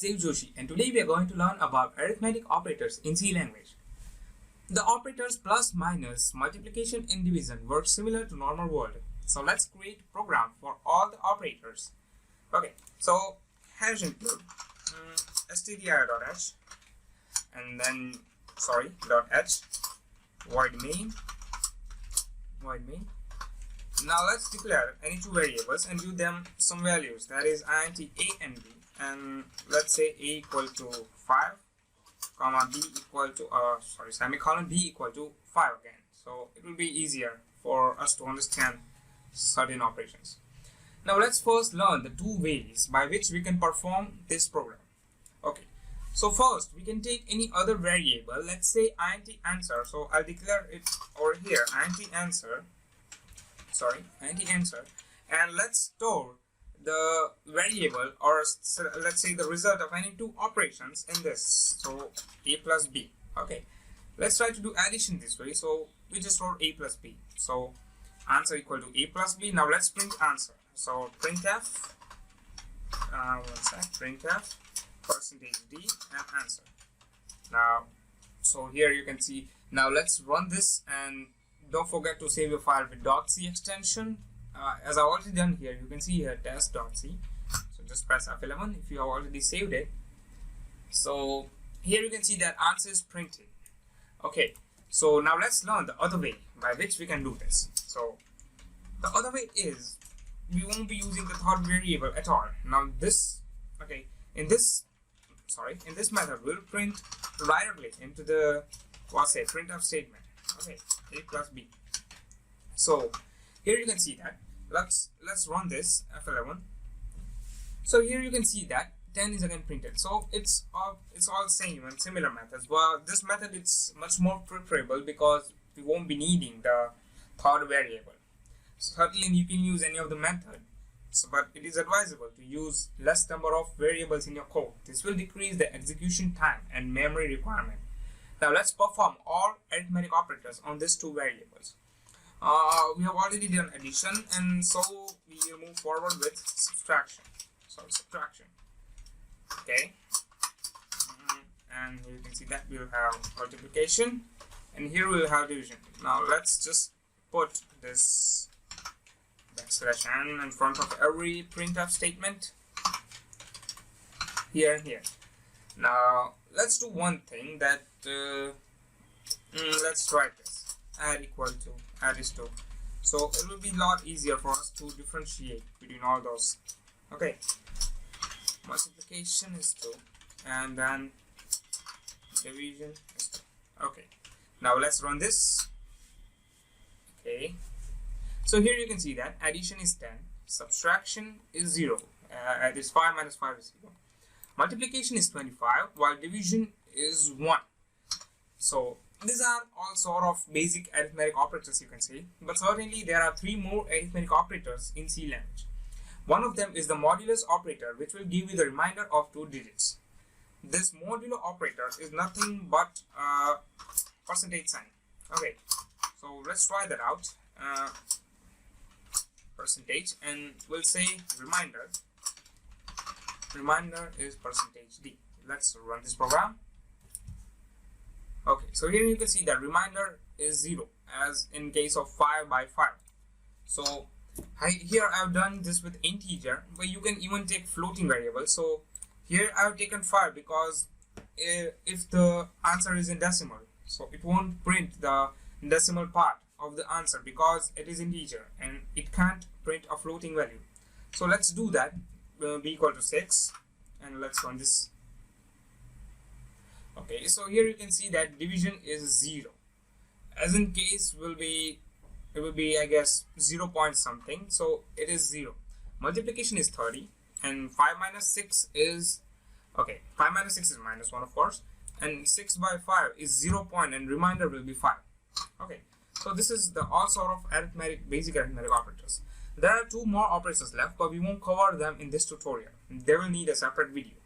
this is Joshi, and today we are going to learn about arithmetic operators in C language. The operators plus, minus, multiplication and division work similar to normal world. So let's create a program for all the operators. Okay, so hash include stdio.h and then .h void main. Now let's declare any two variables and give them some values, that is int a and b, and let's say a equal to 5 comma b equal to semicolon b equal to 5 again, so it will be easier for us to understand certain operations. Now let's first learn the two ways by which we can perform this program. Okay, so first we can take any other variable, let's say int answer, so I'll declare it over here int answer, and let's store the variable, or let's say the result of any two operations in this, so a plus b. Okay, let's try to do addition this way, so we just wrote a plus b, so answer equal to a plus b. Now let's print answer, so printf printf %d and answer. Now so here you can see, now let's run this, and don't forget to save your file with .c extension. As I've already done here, you can see here test.c, so just press F11 if you have already saved it. So here you can see that answer is printed. Okay, so now let's learn the other way by which we can do this. So the other way is we won't be using the third variable at all. Now this, okay, in this method we'll print directly into the printf statement. Okay, a plus b. So here you can see that, let's run this F11. So here you can see that 10 is again printed, so it's all same and similar methods, but this method is much more preferable because we won't be needing the third variable. Certainly you can use any of the method, but it is advisable to use less number of variables in your code. This will decrease the execution time and memory requirement. Now let's perform all arithmetic operators on these two variables. We have already done addition, and so we will move forward with subtraction. Okay, and here you can see that we will have multiplication, and here we will have division. Now let's just put this \n in front of every printf statement here and here. Now let's do one thing, that let's try this, add is 2, so it will be a lot easier for us to differentiate between all those. Okay, multiplication is 2 and then division is 2. Okay, now let's run this. Okay, so here you can see that addition is 10, subtraction is 0, this 5 minus 5 is 0, multiplication is 25, while division is 1. So these are all sort of basic arithmetic operators, you can say, but certainly there are 3 more arithmetic operators in C language. One of them is the modulus operator, which will give you the remainder of 2 digits. This modulo operator is nothing but percentage sign. Okay, so let's try that out. Percentage, and we'll say remainder is %d. Let's run this program. Okay, so here you can see that remainder is 0, as in case of 5 by 5. So here I've done this with integer, but you can even take floating variables. So here I've taken 5 because if the answer is in decimal, so it won't print the decimal part of the answer because it is integer and it can't print a floating value. So let's do that, b equal to 6, and let's run this. Okay, so here you can see that division is 0, as in case it will be I guess 0 point something, so it is 0. Multiplication is 30, and 5 minus 6 is, okay, 5 minus 6 is minus 1 of course, and 6 by 5 is 0 point, and remainder will be 5. Okay, so this is the all sort of basic arithmetic operators. There are 2 more operators left, but we won't cover them in this tutorial. They will need a separate video.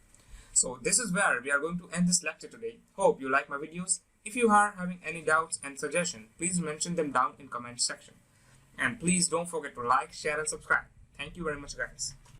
So this is where we are going to end this lecture today. Hope you like my videos. If you are having any doubts and suggestions, please mention them down in comment section. And please don't forget to like, share and subscribe. Thank you very much, guys.